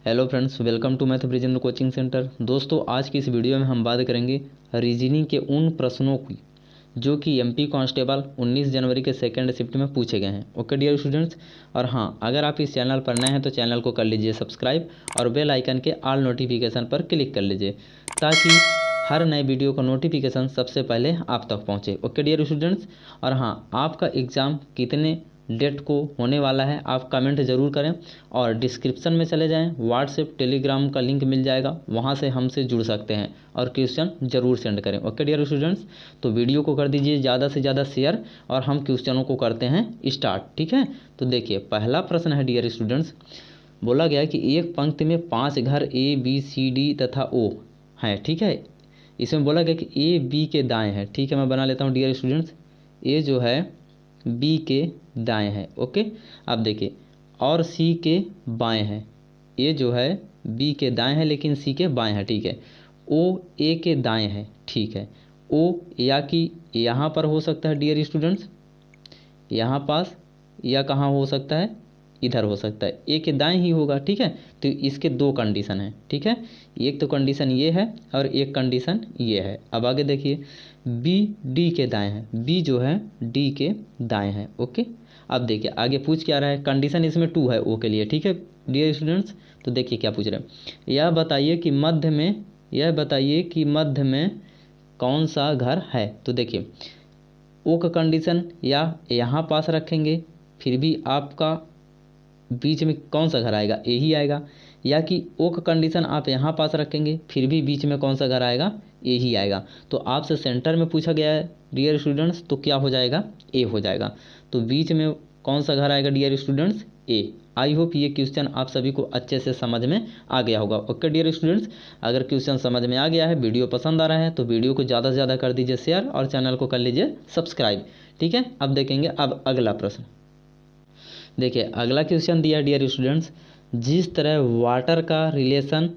Hello friends, welcome to math Brijendra coaching centre. दोस्तों, आज की इस वीडियो में हम बात करेंगे रीजनिंग के उन प्रश्नों की जो कि एमपी कांस्टेबल 19 जनवरी के सेकंड शिफ्ट में पूछे गए हैं। ओके डियर स्टूडेंट्स, और हाँ, अगर आप इस चैनल पर नए हैं तो चैनल को कर लीजिए सब्सक्राइब और बेल आइकन के ऑल नोटिफिकेशन पर क्लिक कर लीजिए ताकि हर नए वीडियो का नोटिफिकेशन सबसे पहले आप तक पहुँचे। ओके डियर स्टूडेंट्स, और हाँ, आपका एग्ज़ाम कितने डेट को होने वाला है आप कमेंट ज़रूर करें और डिस्क्रिप्शन में चले जाएं, व्हाट्सएप टेलीग्राम का लिंक मिल जाएगा, वहां से हमसे जुड़ सकते हैं और क्वेश्चन ज़रूर सेंड करें। ओके डियर स्टूडेंट्स, तो वीडियो को कर दीजिए ज़्यादा से ज़्यादा शेयर और हम क्वेश्चनों को करते हैं स्टार्ट। ठीक है, तो देखिए पहला प्रश्न है डियर स्टूडेंट्स, बोला गया कि एक पंक्ति में 5 घर ए बी सी डी तथा ओ हैं। ठीक है, इसमें बोला गया कि ए बी के दाएँ हैं। ठीक है, मैं बना लेता हूँ डियर स्टूडेंट्स, ए जो है बी के दाएं है। ओके, अब देखिए और सी के बाएं है। ए जो है बी के दाएं है लेकिन सी के बाएं है। ठीक है, ओ ए के दाएं है। ठीक है, ओ या कि यहाँ पर हो सकता है डियर स्टूडेंट्स, यहाँ पास, या कहाँ हो सकता है, इधर हो सकता है, ए के दाएं ही होगा। ठीक है, तो इसके दो कंडीशन है। ठीक है, एक तो कंडीशन ये है और एक कंडीशन ये है। अब आगे देखिए, बी डी के दाएं है, बी जो है डी के दाएं है। ओके, अब देखिए आगे पूछ क्या रहा है, कंडीशन इसमें 2 है ओ के लिए। ठीक है डियर स्टूडेंट्स, तो देखिए क्या पूछ रहे हैं, यह बताइए कि मध्य में कौन सा घर है। तो देखिए ओ का कंडीशन या यहाँ पास रखेंगे फिर भी आपका बीच में कौन सा घर आएगा, ए ही आएगा, या कि ओ का कंडीशन आप यहाँ पास रखेंगे फिर भी बीच में कौन सा घर आएगा, ए ही आएगा। तो आपसे सेंटर में पूछा गया है डियर स्टूडेंट्स, तो क्या हो जाएगा, ए हो जाएगा। तो बीच में कौन सा घर आएगा dear students, A. I hope ये क्वेश्चन आप सभी को अच्छे से समझ में आ गया होगा। ओके डियर स्टूडेंट्स, अगर क्वेश्चन समझ में आ गया है, वीडियो पसंद आ रहा है तो वीडियो को ज़्यादा से ज़्यादा कर दीजिए शेयर और चैनल को कर लीजिए सब्सक्राइब। ठीक है, अब देखेंगे अब अगला प्रश्न। देखिए अगला क्वेश्चन दिया डियर स्टूडेंट्स, जिस तरह वाटर का relation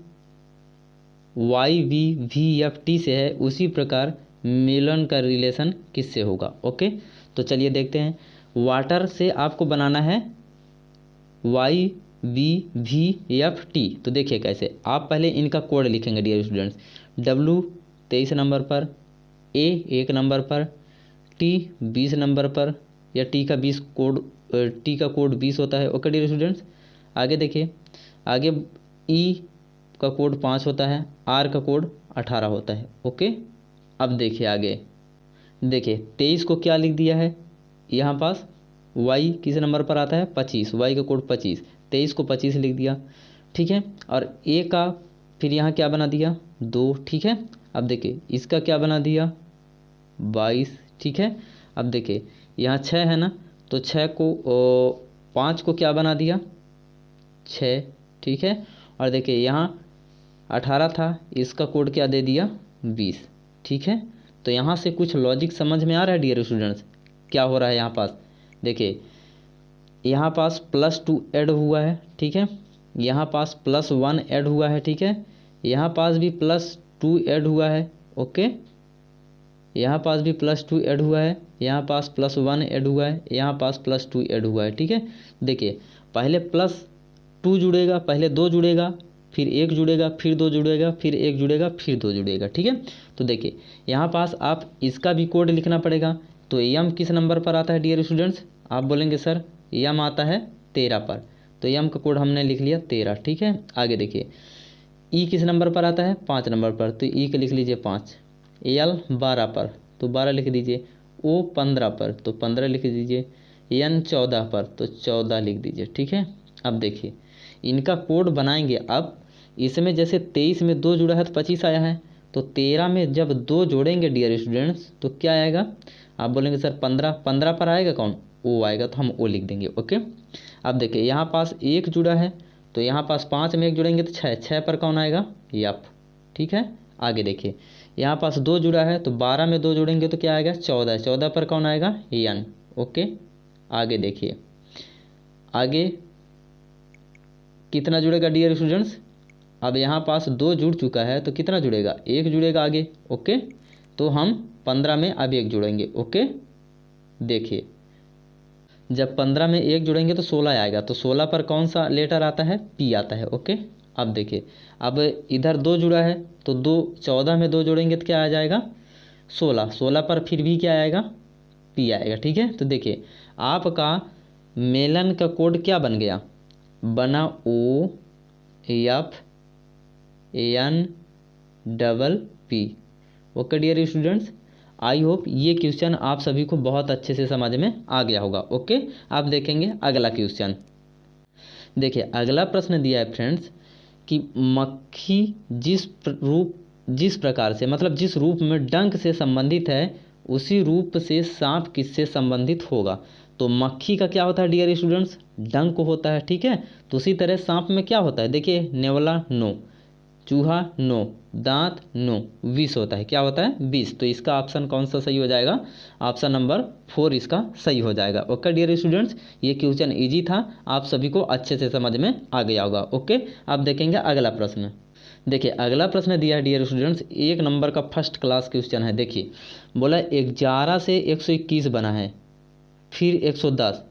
Y V V F T से है उसी प्रकार मिलन का रिलेशन किससे होगा। ओके, तो चलिए देखते हैं। वाटर से आपको बनाना है Y V V F T. तो देखिए कैसे, आप पहले इनका कोड लिखेंगे डियर स्टूडेंट्स, डब्ल्यू 23 नंबर पर, ए 1 नंबर पर, टी 20 नंबर पर, या टी का 20 20 होता है। ओके डियर स्टूडेंट्स, आगे देखिए, आगे ई का कोड 5 होता है, आर का कोड 18 होता है। ओके, अब देखिए आगे देखिए 23 को क्या लिख दिया है यहाँ पास, वाई किस नंबर पर आता है, 25, वाई का कोड 25, 23 को 25 लिख दिया। ठीक है, और ए का फिर यहाँ क्या बना दिया, 2। ठीक है, अब देखिए इसका क्या बना दिया, 22। ठीक है, अब देखिए यहाँ 6 है ना, तो 6 को 5 को क्या बना दिया, 6। ठीक है, और देखिए यहाँ 18 था, इसका कोड क्या दे दिया, 20। ठीक है, तो यहाँ से कुछ लॉजिक समझ में आ रहा है डियर स्टूडेंट्स, क्या हो रहा है यहाँ पास। देखिए यहाँ पास +2 ऐड हुआ है। ठीक है, यहाँ पास +1 ऐड हुआ है। ठीक है, यहाँ पास भी +2 ऐड हुआ है। ओके, यहाँ पास भी +2 ऐड हुआ है, यहाँ पास +1 ऐड हुआ है, यहाँ पास +2 ऐड हुआ है। ठीक है, देखिए पहले +2 जुड़ेगा, पहले 2 जुड़ेगा, फिर 1 जुड़ेगा, फिर 2 जुड़ेगा, फिर 1 जुड़ेगा, फिर 2 जुड़ेगा। ठीक है, तो देखिए यहाँ पास आप इसका भी कोड लिखना पड़ेगा। तो यम किस नंबर पर आता है डियर स्टूडेंट्स, आप बोलेंगे सर यम आता है 13 पर, तो यम का कोड हमने लिख लिया 13। ठीक है, आगे देखिए ई किस नंबर पर आता है, 5 नंबर पर, तो ई का लिख लीजिए 5, एल 12 पर तो 12 लिख दीजिए, ओ 15 पर तो 15 लिख दीजिए, एन 14 पर तो 14 लिख दीजिए। ठीक है, अब देखिए इनका कोड बनाएंगे। अब इसमें जैसे 23 में 2 जुड़ा है तो 25 आया है, तो 13 में जब 2 जोड़ेंगे डियर स्टूडेंट्स तो क्या आएगा, आप बोलेंगे सर 15 पर आएगा कौन, ओ आएगा, तो हम ओ लिख देंगे। ओके, अब देखिए यहाँ पास 1 जुड़ा है, तो यहाँ पास 5 में 1 जुड़ेंगे तो 6 पर कौन आएगा, यप। ठीक है, आगे देखिए यहाँ पास 2 जुड़ा है, तो 12 में 2 जोड़ेंगे तो क्या आएगा, 14 पर कौन आएगा, एन। ओके, आगे देखिए आगे कितना जुड़ेगा डियर स्टूडेंट्स, अब यहाँ पास 2 जुड़ चुका है तो कितना जुड़ेगा, 1 जुड़ेगा आगे। ओके, तो हम 15 में अब 1 जुड़ेंगे। ओके, देखिए जब 15 में 1 जुड़ेंगे तो 16 आएगा, तो 16 पर कौन सा लेटर आता है, पी आता है। ओके, अब देखिए, अब इधर 2 जुड़ा है तो 2 14 में 2 जोड़ेंगे तो क्या आ जाएगा 16, 16 पर फिर भी क्या आएगा पी आएगा। ठीक है, तो देखिए आपका मेलन का कोड क्या बन गया, बना OFNPP। Okay dear students, I hope ये क्वेश्चन आप सभी को बहुत अच्छे से समझ में आ गया होगा। ओके, आप देखेंगे अगला क्वेश्चन। देखिए अगला प्रश्न दिया है फ्रेंड्स कि मक्खी जिस प्रकार से मतलब जिस रूप में डंक से संबंधित है उसी रूप से सांप किससे संबंधित होगा। तो मक्खी का क्या होता है डियर स्टूडेंट्स, डंक होता है। ठीक है, तो उसी तरह सांप में क्या होता है, देखिए नेवला नो, चूहा नो, दांत नो, विष होता है, क्या होता है विष। तो इसका ऑप्शन कौन सा सही हो जाएगा, ऑप्शन नंबर 4 इसका सही हो जाएगा। ओके डियर स्टूडेंट्स, ये क्वेश्चन इजी था, आप सभी को अच्छे से समझ में आ गया होगा। ओके, आप देखेंगे अगला प्रश्न। देखिए अगला प्रश्न दिया है डियर स्टूडेंट्स, 1 नंबर का फर्स्ट क्लास क्वेश्चन है। देखिए बोला 11 से 121 बना है, फिर 110,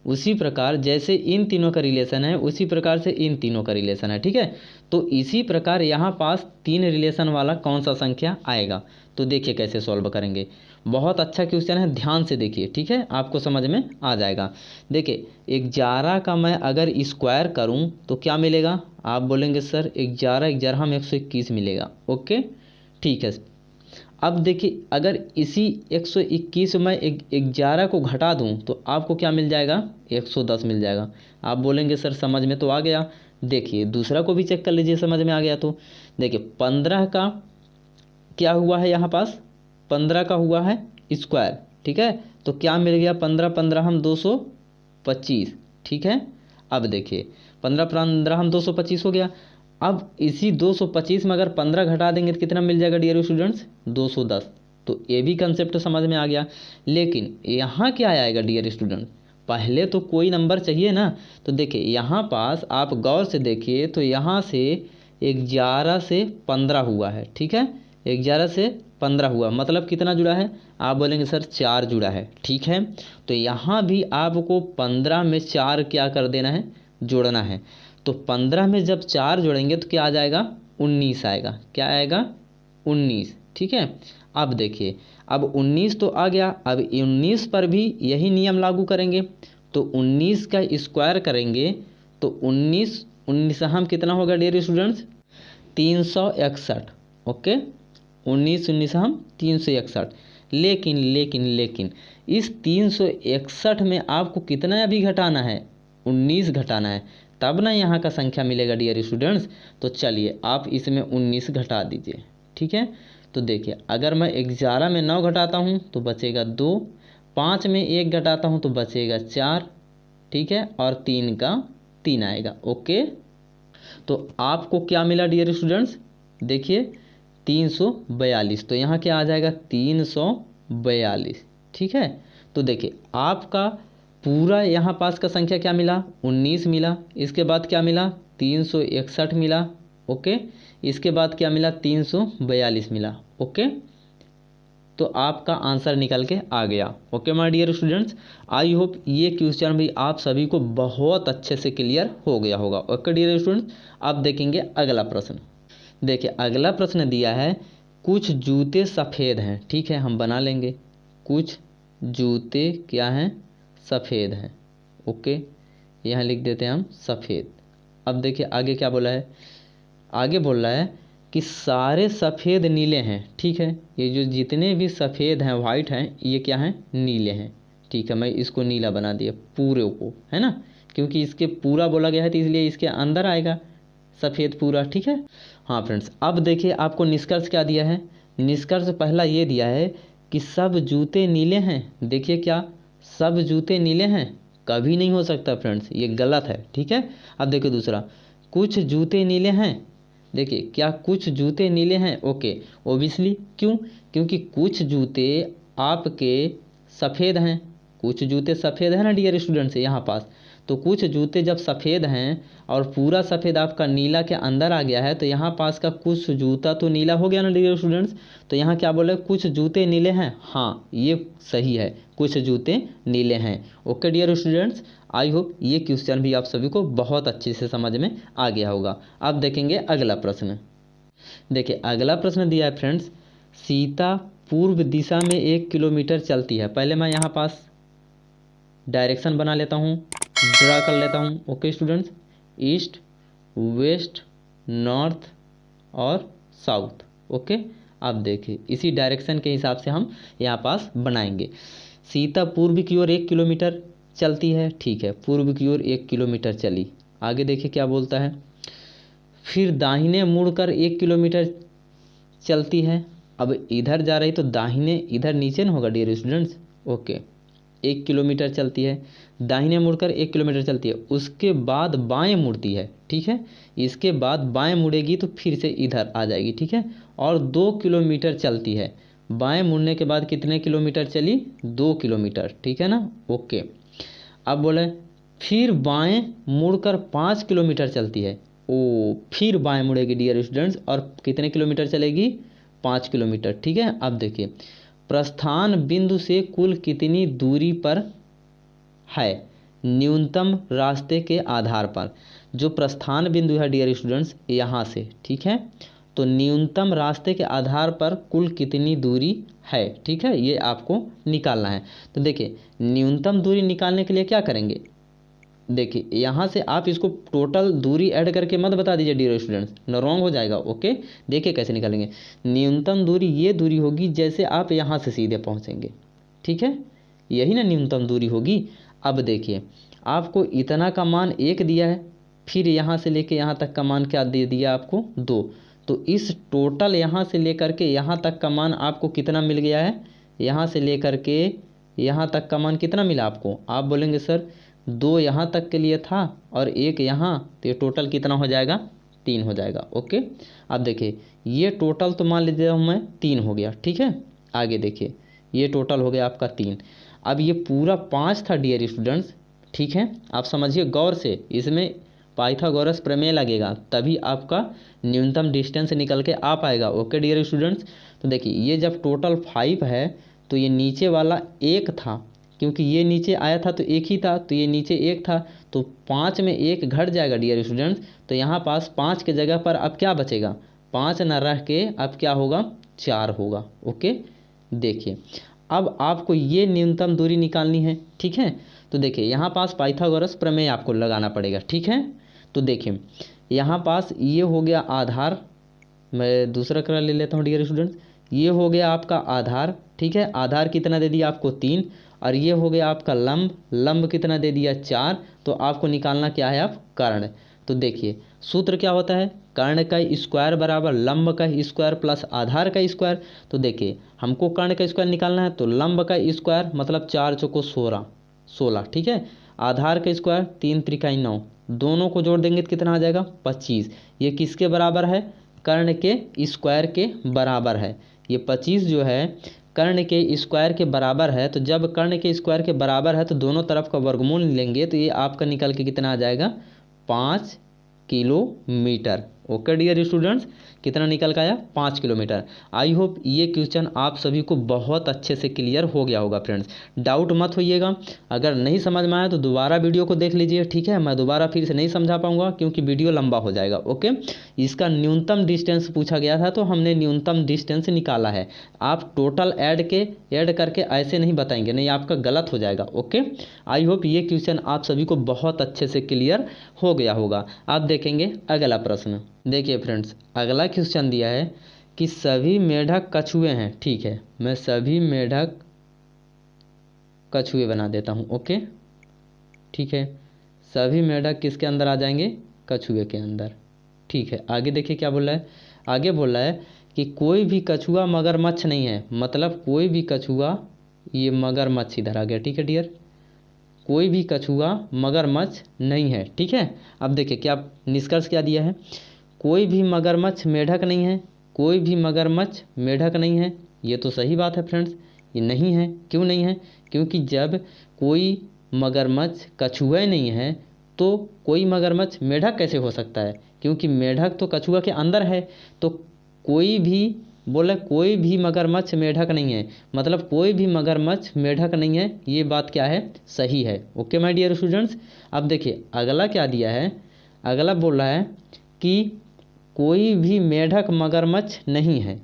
उसी प्रकार जैसे इन तीनों का रिलेशन है उसी प्रकार से इन तीनों का रिलेशन है। ठीक है, तो इसी प्रकार यहाँ पास 3 रिलेशन वाला कौन सा संख्या आएगा। तो देखिए कैसे सॉल्व करेंगे, बहुत अच्छा क्वेश्चन है, ध्यान से देखिए। ठीक है, आपको समझ में आ जाएगा। देखिए 11 का मैं अगर स्क्वायर करूँ तो क्या मिलेगा, आप बोलेंगे सर 11 में 121 मिलेगा। ओके ठीक है, अब देखिए अगर इसी 121 में 11 को घटा दूं तो आपको क्या मिल जाएगा, 110 मिल जाएगा। आप बोलेंगे सर समझ में तो आ गया, देखिए दूसरा को भी चेक कर लीजिए, समझ में आ गया तो देखिए 15 का क्या हुआ है, यहाँ पास 15 का हुआ है स्क्वायर। ठीक है, तो क्या मिल गया, 15 15 हम 225। ठीक है, अब देखिए 15 15 हम 225 हो गया। अब इसी 225 में अगर 15 घटा देंगे तो कितना मिल जाएगा डियर स्टूडेंट्स, 210। तो ये भी कंसेप्ट समझ में आ गया। लेकिन यहाँ क्या आएगा डियर स्टूडेंट, पहले तो कोई नंबर चाहिए ना। तो देखिए यहाँ पास आप गौर से देखिए तो यहाँ से 11 से 15 हुआ है। ठीक है, 11 से 15 हुआ मतलब कितना जुड़ा है, आप बोलेंगे सर 4 जुड़ा है। ठीक है, तो यहाँ भी आपको 15 में 4 क्या कर देना है, जोड़ना है। तो 15 में जब 4 जोड़ेंगे तो क्या आ जाएगा, 19 आएगा। क्या आएगा, 19। ठीक है, अब देखिए अब 19 तो आ गया, अब 19 पर भी यही नियम लागू करेंगे। तो 19 का स्क्वायर करेंगे तो 19 हम कितना होगा डियर स्टूडेंट्स, 361। ओके, 19 हम 361। लेकिन इस 361 में आपको कितना अभी घटाना है, 19 घटाना है, तब ना यहाँ का संख्या मिलेगा डियर स्टूडेंट्स। तो चलिए आप इसमें 19 घटा दीजिए। ठीक है, तो देखिए अगर मैं 11 में 9 घटाता हूँ तो बचेगा 2, 5 में 1 घटाता हूँ तो बचेगा 4। ठीक है, और 3 का 3 आएगा। ओके, तो आपको क्या मिला डियर स्टूडेंट्स, देखिए 342। तो यहाँ क्या आ जाएगा, 342। ठीक है, तो देखिए आपका पूरा यहाँ पास का संख्या क्या मिला, 19 मिला। इसके बाद क्या मिला, 361 मिला। ओके, इसके बाद क्या मिला, 342 मिला। ओके, तो आपका आंसर निकल के आ गया। Okay my dear students, I hope ये क्वेश्चन भी आप सभी को बहुत अच्छे से क्लियर हो गया होगा। ओके डियर स्टूडेंट्स, अब देखेंगे अगला प्रश्न। देखिए अगला प्रश्न दिया है, कुछ जूते सफ़ेद हैं। ठीक है, हम बना लेंगे, कुछ जूते क्या हैं, सफ़ेद हैं। ओके, यहाँ लिख देते हैं हम सफ़ेद। अब देखिए आगे क्या बोला है, आगे बोल रहा है कि सारे सफ़ेद नीले हैं। ठीक है, ये जो जितने भी सफ़ेद हैं वाइट हैं ये क्या हैं, नीले हैं। ठीक है, मैं इसको नीला बना दिया पूरे को, है ना, क्योंकि इसके पूरा बोला गया है तो इसलिए इसके अंदर आएगा सफ़ेद पूरा। ठीक है, हाँ फ्रेंड्स, अब देखिए आपको निष्कर्ष क्या दिया है, निष्कर्ष पहला ये दिया है कि सब जूते नीले हैं। देखिए क्या सब जूते नीले हैं, कभी नहीं हो सकता फ्रेंड्स, ये गलत है। ठीक है, अब देखिए दूसरा, कुछ जूते नीले हैं। देखिए क्या कुछ जूते नीले हैं, ओके ओबियसली, क्यों, क्योंकि कुछ जूते आपके सफ़ेद हैं, कुछ जूते सफ़ेद हैं ना डियर स्टूडेंट्स यहाँ पास। तो कुछ जूते जब सफ़ेद हैं और पूरा सफ़ेद आपका नीला के अंदर आ गया है, तो यहाँ पास का कुछ जूता तो नीला हो गया ना डियर स्टूडेंट्स। तो यहाँ क्या बोले, कुछ जूते नीले हैं। हाँ, ये सही है, कुछ जूते नीले हैं। Okay dear students, I hope ये क्वेश्चन भी आप सभी को बहुत अच्छे से समझ में आ गया होगा। अब देखेंगे अगला प्रश्न। देखिए अगला प्रश्न दिया है फ्रेंड्स, सीता पूर्व दिशा में 1 किलोमीटर चलती है। पहले मैं यहाँ पास डायरेक्शन बना लेता हूँ, ड्रा कर लेता हूँ। Okay students, east, west, north और साउथ। ओके, अब देखिए इसी डायरेक्शन के हिसाब से हम यहाँ पास बनाएंगे। सीता पूर्व की ओर 1 किलोमीटर चलती है, ठीक है, पूर्व की ओर 1 किलोमीटर चली। आगे देखिए क्या बोलता है, फिर दाहिने मुड़कर 1 किलोमीटर चलती है। अब इधर जा रही तो दाहिने इधर नीचे ना होगा डियर स्टूडेंट्स। ओके, 1 किलोमीटर चलती है, दाहिने मुड़कर 1 किलोमीटर चलती है, उसके बाद बाएं मुड़ती है, ठीक है। इसके बाद बाएं मुड़ेगी तो फिर से इधर आ जाएगी, ठीक है, और 2 किलोमीटर चलती है। बाएं मुड़ने के बाद कितने किलोमीटर चली, 2 किलोमीटर, ठीक है ना। ओके, अब बोले फिर बाएं मुड़कर 5 किलोमीटर चलती है। ओ, फिर बाएं मुड़ेगी डियर स्टूडेंट्स और कितने किलोमीटर चलेगी, 5 किलोमीटर, ठीक है। अब देखिए प्रस्थान बिंदु से कुल कितनी दूरी पर है न्यूनतम रास्ते के आधार पर। जो प्रस्थान बिंदु है डियर स्टूडेंट्स यहाँ से, ठीक है, तो न्यूनतम रास्ते के आधार पर कुल कितनी दूरी है, ठीक है, ये आपको निकालना है। तो देखिए न्यूनतम दूरी निकालने के लिए क्या करेंगे, देखिए यहाँ से आप इसको टोटल दूरी ऐड करके मत बता दीजिए डियर स्टूडेंट्स, न रॉन्ग हो जाएगा। ओके, देखिए कैसे निकालेंगे। न्यूनतम दूरी ये दूरी होगी जैसे आप यहाँ से सीधे पहुँचेंगे, ठीक है, यही ना न्यूनतम दूरी होगी। अब देखिए आपको इतना का मान 1 दिया है, फिर यहाँ से लेके यहाँ तक का मान क्या दे दिया आपको, 2। तो इस टोटल यहाँ से लेकर के यहाँ तक का मान आपको कितना मिल गया है, यहाँ से लेकर के यहाँ तक का मान कितना मिला आपको। आप बोलेंगे सर 2 यहाँ तक के लिए था और 1 यहाँ, तो ये टोटल कितना हो जाएगा, 3 हो जाएगा। ओके, अब देखिए ये टोटल तो मान लीजिए मैं 3 हो गया, ठीक है। आगे देखिए ये टोटल हो गया आपका 3। अब ये पूरा 5 था डियर स्टूडेंट्स, ठीक है। आप समझिए गौर से, इसमें पाइथागोरस प्रमेय लगेगा तभी आपका न्यूनतम डिस्टेंस निकल के आ पाएगा। ओके डियर स्टूडेंट्स, तो देखिए ये जब टोटल 5 है तो ये नीचे वाला 1 था, क्योंकि ये नीचे आया था तो 1 ही था, तो ये नीचे 1 था, तो 5 में 1 घट जाएगा डियर स्टूडेंट्स। तो यहाँ पास 5 के जगह पर अब क्या बचेगा, 5 न रह के अब क्या होगा, 4 होगा। ओके, देखिए अब आपको ये न्यूनतम दूरी निकालनी है, ठीक है। तो देखिए यहाँ पास पाइथागोरस प्रमेय आपको लगाना पड़ेगा, ठीक है। तो देखिए यहाँ पास ये हो गया आधार, मैं दूसरा कलर ले लेता हूँ डियर स्टूडेंट्स, ये हो गया आपका आधार, ठीक है। आधार कितना दे दिया आपको, 3, और ये हो गया आपका लंब, लंब कितना दे दिया, 4। तो आपको निकालना क्या है, आप कर्ण। तो देखिए सूत्र क्या होता है, कर्ण का स्क्वायर बराबर लंब का स्क्वायर प्लस आधार का स्क्वायर। तो देखिए हमको कर्ण का स्क्वायर निकालना है, तो लंब का स्क्वायर मतलब 4 चौको 16, ठीक है। आधार का स्क्वायर 3 त्रिकाई 9, दोनों को जोड़ देंगे तो कितना आ जाएगा, 25। ये किसके बराबर है, कर्ण के स्क्वायर के बराबर है। ये 25 जो है कर्ण के स्क्वायर के बराबर है। तो जब कर्ण के स्क्वायर के बराबर है तो दोनों तरफ का वर्गमूल लेंगे तो ये आपका निकल के कितना आ जाएगा, 5 किलोमीटर। ओके डियर स्टूडेंट्स, कितना निकल का आया, 5 किलोमीटर। आई होप ये क्वेश्चन आप सभी को बहुत अच्छे से क्लियर हो गया होगा फ्रेंड्स। डाउट मत होइएगा, अगर नहीं समझ में आया तो दोबारा वीडियो को देख लीजिए, ठीक है। मैं दोबारा फिर से नहीं समझा पाऊंगा क्योंकि वीडियो लंबा हो जाएगा। ओके, इसका न्यूनतम डिस्टेंस पूछा गया था तो हमने न्यूनतम डिस्टेंस निकाला है। आप टोटल ऐड करके ऐसे नहीं बताएंगे, नहीं आपका गलत हो जाएगा। ओके, आई होप ये क्वेश्चन आप सभी को बहुत अच्छे से क्लियर हो गया होगा। आप देखेंगे अगला प्रश्न। देखिए फ्रेंड्स अगला क्वेश्चन दिया है कि सभी मेढक कछुए हैं, ठीक है। मैं सभी मेढक कछुए बना देता हूँ। ओके, ठीक है, सभी मेढक किसके अंदर आ जाएंगे, कछुए के अंदर, ठीक है। आगे देखिए क्या बोल रहा है, आगे बोल रहा है कि कोई भी कछुआ मगरमच्छ नहीं है, मतलब कोई भी कछुआ, ये मगरमच्छ इधर आ गया, ठीक है डियर, कोई भी कछुआ मगरमच्छ नहीं है, ठीक है। अब देखिए क्या निष्कर्ष क्या दिया है, कोई भी मगरमच्छ मेढक नहीं है, कोई भी मगरमच्छ मेढक नहीं है। ये तो सही बात है फ्रेंड्स, ये नहीं है। क्यों नहीं है, क्योंकि जब कोई मगरमच्छ कछुआ नहीं है तो कोई मगरमच्छ मेढक कैसे हो सकता है, क्योंकि मेढक तो कछुआ के अंदर है। तो कोई भी बोले कोई भी मगरमच्छ मेढक नहीं है, मतलब कोई भी मगरमच्छ मेढक नहीं है, ये बात क्या है, सही है। Okay my dear students. अब देखिए अगला क्या दिया है, अगला बोल रहा है कि कोई भी मेढक मगरमच्छ नहीं है।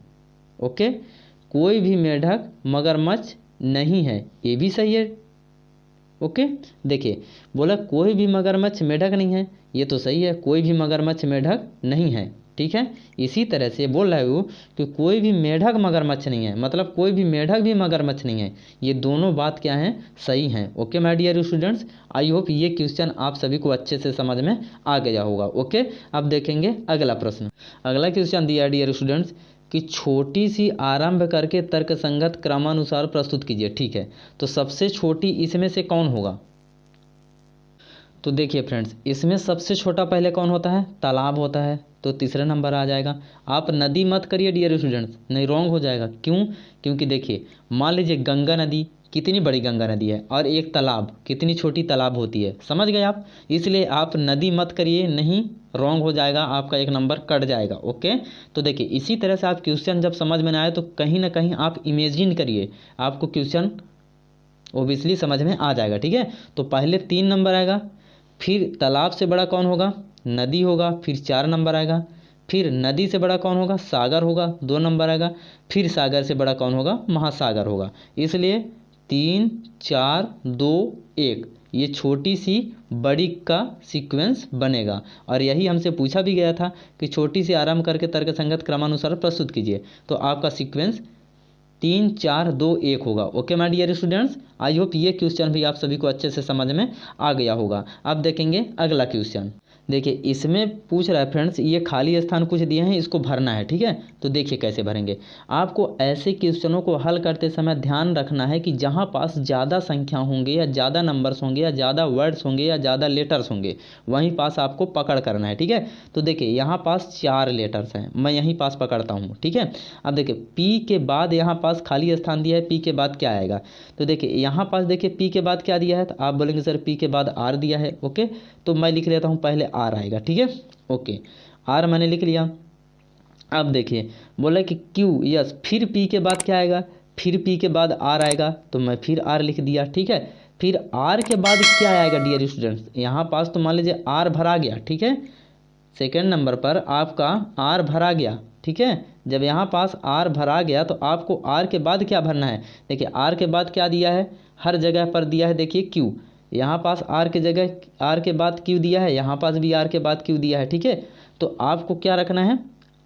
ओके, कोई भी मेढक मगरमच्छ नहीं है, ये भी सही है। ओके, देखिए बोला कोई भी मगरमच्छ मेढक नहीं है, ये तो सही है, कोई भी मगरमच्छ मेढक नहीं है। ठीक है, इसी तरह से बोल रहा है वो कि कोई भी मेढक मगरमच्छ नहीं है, मतलब कोई भी मेढक भी मगरमच्छ नहीं है। ये दोनों बात क्या हैं, सही हैं। Okay my dear students, I hope ये क्वेश्चन आप सभी को अच्छे से समझ में आ गया होगा। ओके, अब देखेंगे अगला प्रश्न। अगला क्वेश्चन दिया डियर स्टूडेंट्स कि छोटी सी आरंभ करके तर्कसंगत क्रमानुसार प्रस्तुत कीजिए। ठीक है, तो सबसे छोटी इसमें से कौन होगा, तो देखिए फ्रेंड्स इसमें सबसे छोटा पहले कौन होता है, तालाब होता है, तो तीसरा नंबर आ जाएगा। आप नदी मत करिए डियर स्टूडेंट्स, नहीं रॉन्ग हो जाएगा। क्यों, क्योंकि देखिए मान लीजिए गंगा नदी कितनी बड़ी गंगा नदी है और एक तालाब कितनी छोटी तालाब होती है, समझ गए आप, इसलिए आप नदी मत करिए, नहीं रॉन्ग हो जाएगा, आपका एक नंबर कट जाएगा। ओके, तो देखिए इसी तरह से आप क्वेश्चन जब समझ में ना आए तो कहीं ना कहीं आप इमेजिन करिए, आपको क्वेश्चन ओबियसली समझ में आ जाएगा। ठीक है, तो पहले 3 नंबर आएगा, फिर तालाब से बड़ा कौन होगा, नदी होगा, फिर 4 नंबर आएगा, फिर नदी से बड़ा कौन होगा, सागर होगा, 2 नंबर आएगा, फिर सागर से बड़ा कौन होगा, महासागर होगा। इसलिए 3 4 2 1 ये छोटी सी बड़ी का सीक्वेंस बनेगा। और यही हमसे पूछा भी गया था कि छोटी सी आरंभ करके तर्कसंगत क्रमानुसार प्रस्तुत कीजिए, तो आपका सीक्वेंस 3 4 2 1 होगा। Okay my dear students, I hope ये क्वेश्चन भी आप सभी को अच्छे से समझ में आ गया होगा। अब देखेंगे अगला क्वेश्चन। देखिए इसमें पूछ रहा है फ्रेंड्स, ये खाली स्थान कुछ दिए हैं, इसको भरना है। ठीक है, तो देखिए कैसे भरेंगे। आपको ऐसे क्वेश्चनों को हल करते समय ध्यान रखना है कि जहाँ पास ज़्यादा संख्या होंगे या ज़्यादा नंबर्स होंगे या ज़्यादा वर्ड्स होंगे या ज़्यादा लेटर्स होंगे, वहीं पास आपको पकड़ करना है। ठीक है, तो देखिए यहाँ पास 4 लेटर्स हैं, मैं यहीं पास पकड़ता हूँ। ठीक है, अब देखिए पी के बाद यहाँ पास खाली स्थान दिया है, पी के बाद क्या आएगा, तो देखिए यहाँ पास देखिए पी के बाद क्या दिया है, तो आप बोलेंगे सर पी के बाद आर दिया है। ओके, तो मैं लिख लेता हूँ पहले आर आएगा। ठीक है, ओके आर मैंने लिख लिया। अब देखिए बोला कि क्यू यस, फिर पी के बाद क्या आएगा, फिर पी के बाद आर आएगा, तो मैं फिर आर लिख दिया। ठीक है, फिर आर के बाद क्या आएगा डियर स्टूडेंट्स, यहाँ पास तो मान लीजिए आर भरा गया। ठीक है, सेकेंड नंबर पर आपका आर भरा गया। ठीक है, जब यहाँ पास आर भरा गया तो आपको आर के बाद क्या भरना है, देखिए आर के बाद क्या दिया है, हर जगह पर दिया है, देखिए क्यू, यहाँ पास आर के जगह आर के बाद क्यू दिया है, यहाँ पास भी आर के बाद क्यू दिया है। ठीक है, तो आपको क्या रखना है,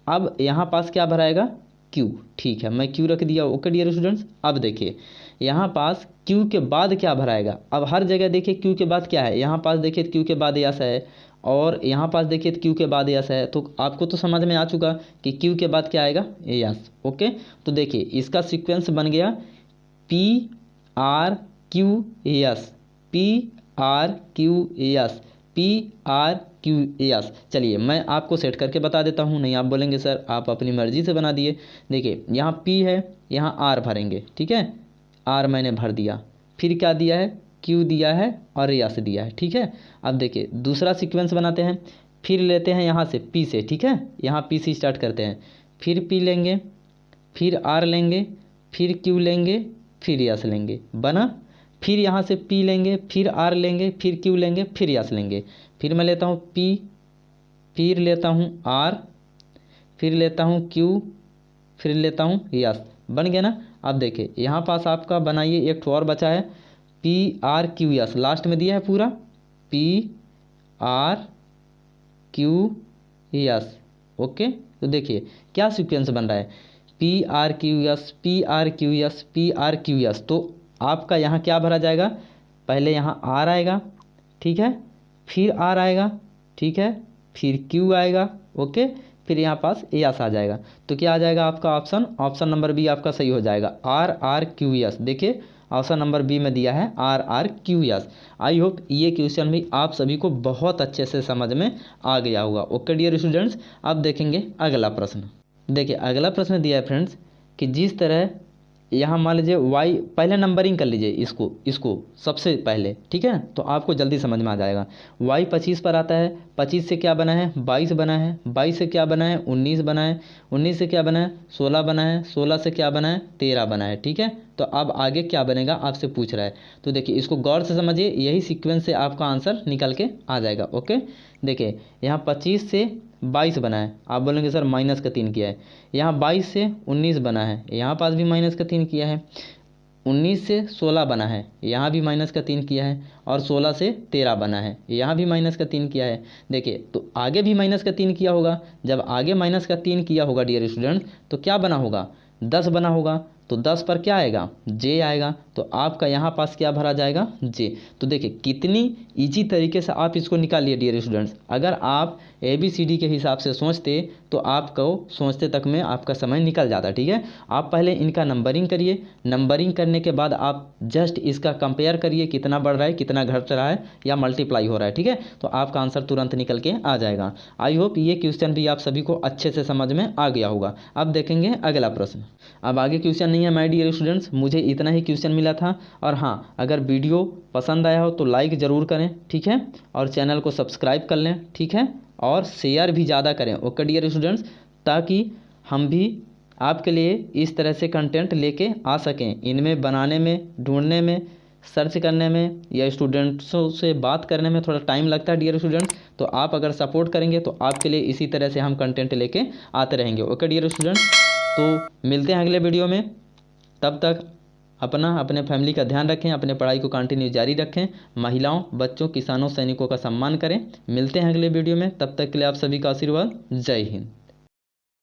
अब यहाँ पास क्या भराएगा, क्यू। ठीक है, मैं क्यू रख दिया। ओके डियर स्टूडेंट्स, अब देखिए यहाँ पास क्यू के बाद क्या भराएगा, अब हर जगह देखिए क्यू के बाद क्या है, यहाँ पास देखिए क्यू के बाद यस है, और यहाँ पास देखिए क्यू के बाद यस है, तो आपको तो समझ में आ चुका कि क्यू के बाद क्या आएगा, यस। ओके, तो देखिए इसका सीक्वेंस बन गया P R Q yes, P R Q yes, P R Q yes. चलिए मैं आपको सेट करके बता देता हूँ, नहीं आप बोलेंगे सर आप अपनी मर्जी से बना दिए। देखिए यहाँ पी है, यहाँ आर भरेंगे। ठीक है, आर मैंने भर दिया, फिर क्या दिया है, क्यू दिया है और यस दिया है। ठीक है, अब देखिए दूसरा सीक्वेंस बनाते हैं, फिर लेते हैं यहाँ से पी से। ठीक है, यहाँ पी से स्टार्ट करते हैं, फिर पी लेंगे, फिर आर लेंगे, फिर क्यू लेंगे, फिर यस लेंगे, बना। फिर यहाँ से पी लेंगे, फिर आर लेंगे, फिर क्यू लेंगे, फिर यस लेंगे, फिर मैं लेता हूँ पी, फिर लेता हूँ आर, फिर लेता हूँ क्यू, फिर लेता हूँ यस, बन गया ना। अब देखिए यहाँ पास आपका बनाइए, एक और बचा है P R Q yes, last में दिया है पूरा P R Q yes. Okay, तो देखिए क्या सीक्वेंस बन रहा है, P R Q yes, P R Q yes, P R Q yes. तो आपका यहाँ क्या भरा जाएगा, पहले यहाँ आर आएगा। ठीक है, फिर आर आएगा। ठीक है, फिर क्यू आएगा। ओके, फिर यहाँ पास यस आ जाएगा, तो क्या आ जाएगा आपका ऑप्शन, ऑप्शन नंबर बी आपका सही हो जाएगा, आर आर क्यू यस। देखिए ऑप्शन नंबर बी में दिया है R R Q yes. I hope ये क्वेश्चन भी आप सभी को बहुत अच्छे से समझ में आ गया होगा। ओके डियर स्टूडेंट्स, अब देखेंगे अगला प्रश्न। देखिए अगला प्रश्न दिया है फ्रेंड्स कि जिस तरह यहाँ मान लीजिए y, पहले नंबरिंग कर लीजिए इसको सबसे पहले, ठीक है, तो आपको जल्दी समझ में आ जाएगा। y 25 पर आता है, 25 से क्या बना है 22 बना है, 22 से क्या बना है 19 बना है, 19 से क्या बना है 16 बना है, 16 से क्या बना है 13 बना है, ठीक है। तो अब आगे क्या बनेगा आपसे पूछ रहा है, तो देखिए इसको गौर से समझिए, यही सीक्वेंस से आपका आंसर निकल के आ जाएगा। ओके, देखिए यहाँ 25 से 22 बना है, आप बोलेंगे सर माइनस का 3 किया है। यहाँ 22 से 19 बना है, यहाँ पास भी माइनस का 3 किया है। 19 से 16 बना है, यहाँ भी माइनस का 3 किया है। और 16 से 13 बना है, यहाँ भी माइनस का 3 किया है। देखिए तो आगे भी माइनस का 3 किया होगा। जब आगे माइनस का 3 किया होगा डियर स्टूडेंट, तो क्या बना होगा 10 बना होगा। तो 10 पर क्या आएगा जे आएगा। तो आपका यहाँ पास क्या भरा जाएगा जे। तो देखिए कितनी इजी तरीके से आप इसको निकालिए डियर स्टूडेंट्स। अगर आप ABCD के हिसाब से सोचते तो आपको सोचते तक में आपका समय निकल जाता, ठीक है। आप पहले इनका नंबरिंग करिए, नंबरिंग करने के बाद आप जस्ट इसका कंपेयर करिए, कितना बढ़ रहा है, कितना घट रहा है या मल्टीप्लाई हो रहा है, ठीक है। तो आपका आंसर तुरंत निकल के आ जाएगा। आई होप ये क्वेश्चन भी आप सभी को अच्छे से समझ में आ गया होगा। अब देखेंगे अगला प्रश्न। अब आगे क्वेश्चन नहीं है माय डियर स्टूडेंट्स, मुझे इतना ही क्वेश्चन मिला था। और हाँ, अगर वीडियो पसंद आया हो तो लाइक ज़रूर करें, ठीक है, और चैनल को सब्सक्राइब कर लें, ठीक है, और शेयर भी ज़्यादा करें। ओके डियर स्टूडेंट्स, ताकि हम भी आपके लिए इस तरह से कंटेंट लेके आ सकें। इनमें बनाने में, ढूंढने में, सर्च करने में या स्टूडेंट्सों से बात करने में थोड़ा टाइम लगता है डियर स्टूडेंट्स। तो आप अगर सपोर्ट करेंगे तो आपके लिए इसी तरह से हम कंटेंट लेके आते रहेंगे। ओके डियर स्टूडेंट्स, तो मिलते हैं अगले वीडियो में। तब तक अपने फैमिली का ध्यान रखें, अपने पढ़ाई को कंटिन्यू जारी रखें, महिलाओं, बच्चों, किसानों, सैनिकों का सम्मान करें। मिलते हैं अगले वीडियो में, तब तक के लिए आप सभी का आशीर्वाद। जय हिंद।